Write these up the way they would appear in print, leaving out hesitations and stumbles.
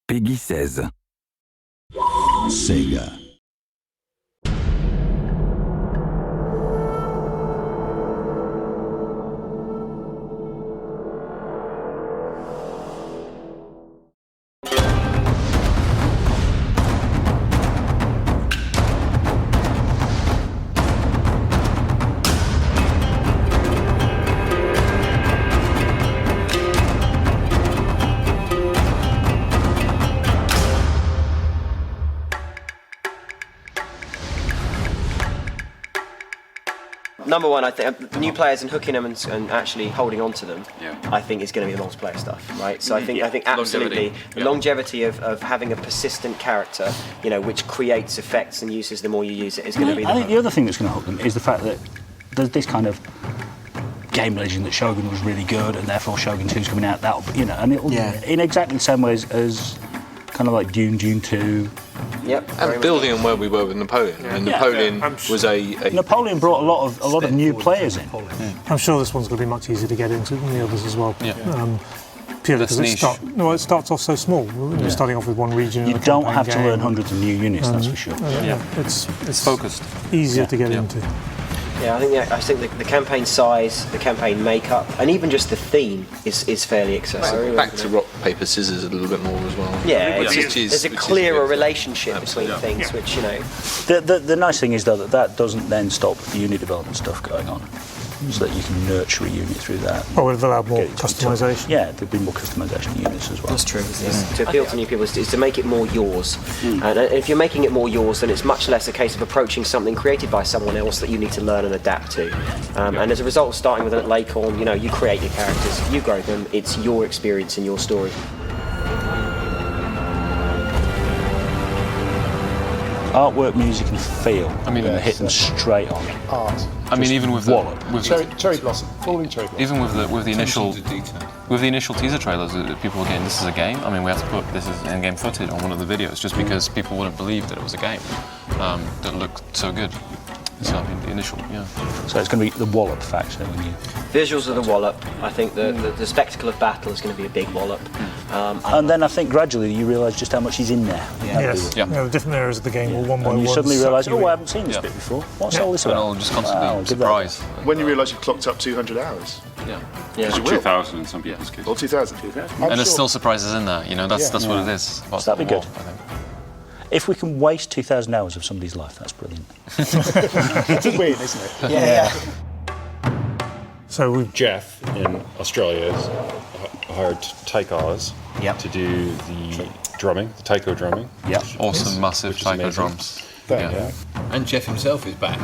Peggy 16. Sega. Number one, I think new players and hooking them and actually holding on to them, I think is going to be the multiplayer stuff, right? So I think absolutely the longevity of having a persistent character, you know, which creates effects and uses the more you use it is going to be. I think the other thing that's going to hook them is the fact that there's this kind of game legend that Shogun was really good, and therefore Shogun 2 is coming out. That, you know, and it'll in exactly the same ways as kind of like Dune 2. Yep. And building on where we were with Napoleon. Yeah. And Napoleon was Napoleon brought a lot of new players in. I'm sure this one's going to be much easier to get into than the others as well. Yeah. Purely because it starts off so small. You're starting off with one region. You don't have to learn hundreds of new units, that's for sure. It's focused, easier to get into. Yeah, I think the campaign size, the campaign makeup, and even just the theme is fairly accessible. Back to rock, paper, scissors a little bit more as well. Yeah, there's a clearer relationship between things, which, you know. The nice thing is, though, that doesn't then stop the unit development stuff going on, so that you can nurture a unit through that. Oh, it'll allow more customisation. Yeah, there'll be more customisation of units as well. That's true. To appeal to new people is to make it more yours. And if you're making it more yours, then it's much less a case of approaching something created by someone else that you need to learn and adapt to. And as a result of starting with an Lacorn, you know, you create your characters, you grow them, it's your experience and your story. Artwork, music, and feel. I mean, hit them straight on. Art. I mean, even with cherry blossom, falling cherry blossom. Even with the initial teaser trailers, people were getting this is a game. I mean, we had to put this is in-game footage on one of the videos just because people wouldn't believe that it was a game that looked so good. So I mean, the initial, So it's going to be the wallop factor when you. Visuals are the wallop. I think the spectacle of battle is going to be a big wallop. And then I think gradually you realise just how much is in there. The different areas of the game will one by one. And you suddenly realise, I haven't seen this bit before. What's all this about? And I'll just constantly surprise. When you realise you've clocked up 200 hours. Yeah. 2,000 in some people's cases. Or 2,000. And there's still surprises in there. You know, that's what it is. So that'd be good. I think. If we can waste 2,000 hours of somebody's life, that's brilliant. It's a win, isn't it? Yeah. So Jeff in Australia has hired Taiko Oz to do the drumming, the taiko drumming. Yep. Awesome, massive taiko drums. And Jeff himself is back.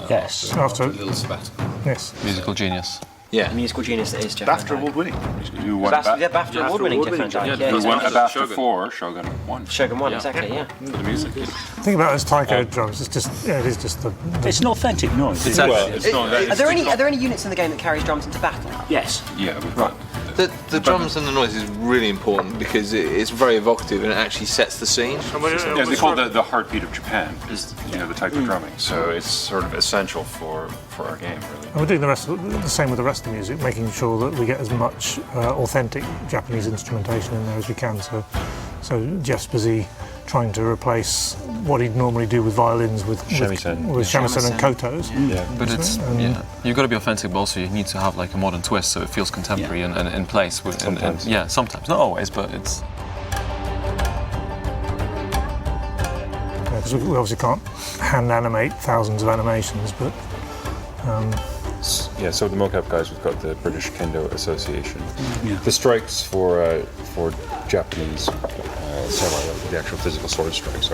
Yes. After a little sabbatical. Yes. Musical genius. Yeah. Musical genius that is Jeff. BAFTA award-winning. Who won BAFTA award-winning Jeff Van Dyke. Who won a BAFTA for Shogun 1. Shogun 1, exactly, For the music. Think about it as taiko drums. It's just, it is just the. It's an authentic noise. Are there any units in the game that carries drums into battle? Yes. Yeah, we've got. The drums and the noise is really important because it's very evocative and it actually sets the scene. Yeah, they call it the heartbeat of Japan, is the taiko drumming. So it's sort of essential for our game, really. And we're doing the same with the rest of the music, making sure that we get as much authentic Japanese instrumentation in there as we can. So Jeff's busy trying to replace what he'd normally do with violins with shamisen and kotos. But it's you've got to be authentic, but also you need to have like a modern twist so it feels contemporary and in place. Sometimes, sometimes, not always, but it's. Because we obviously can't hand animate thousands of animations, but. So the mocap guys, we've got the British Kendo Association. The strikes for Japanese samurai, the actual physical sword strikes,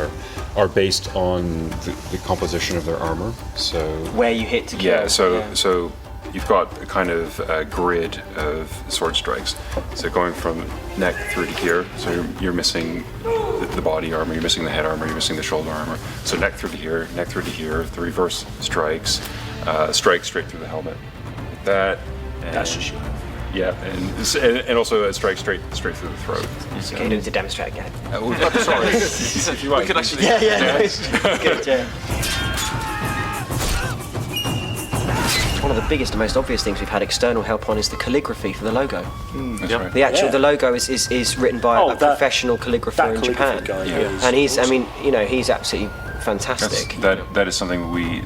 are based on the composition of their armor. So where you hit to kill. So you've got a kind of grid of sword strikes. So going from neck through to here. So you're missing the body armor, you're missing the head armor, you're missing the shoulder armor. So neck through to here, neck through to here. The reverse strikes. Strike straight through the helmet. Like that. That's just Yeah, and also a strike straight through the throat. Okay, you need to demonstrate again. Sorry. If you like. We could actually. Good, yeah. One one of the biggest and most obvious things we've had external help on is the calligraphy for the logo. That's right. The logo is written by a professional calligrapher in Japan. Guy, And he's absolutely fantastic. That is something we,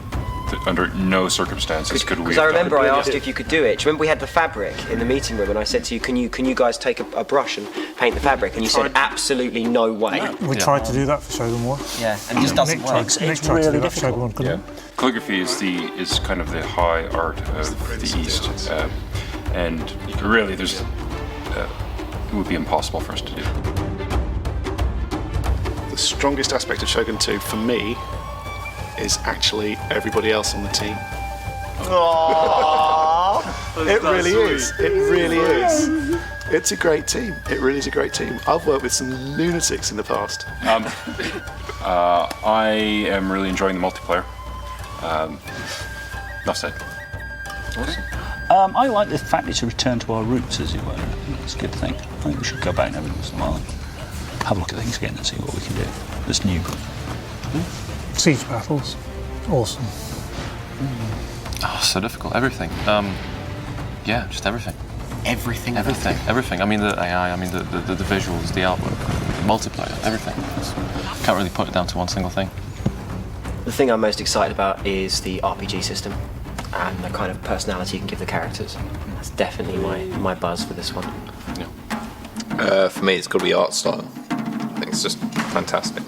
under no circumstances could we. Because I remember I asked you if you could do it. Do you remember we had the fabric in the meeting room, and I said to you, "Can you guys take a brush and paint the fabric?" And you said, "Absolutely no way." We tried to do that for Shogun 1. Yeah, and it just doesn't Nick work. tried, Nick tried to do that for Shogun 1, couldn't he? Calligraphy is kind of the high art of the East, and really, it would be impossible for us to do. The strongest aspect of Shogun 2 for me is actually everybody else on the team. It really is. It really is. It's a great team. It really is a great team. I've worked with some lunatics in the past. I am really enjoying the multiplayer. Enough said. I like the fact it's a return to our roots, as it were. It's a good thing. I think we should go back every once in a while and have a look at things again and see what we can do. That's new. Siege battles. Awesome. Oh, so difficult. Everything. Just everything. Everything. Everything. I mean, the AI. I mean, the visuals, the artwork, the multiplayer, everything. Can't really put it down to one single thing. The thing I'm most excited about is the RPG system and the kind of personality you can give the characters. That's definitely my buzz for this one. For me, it's got to be art style. I think it's just fantastic.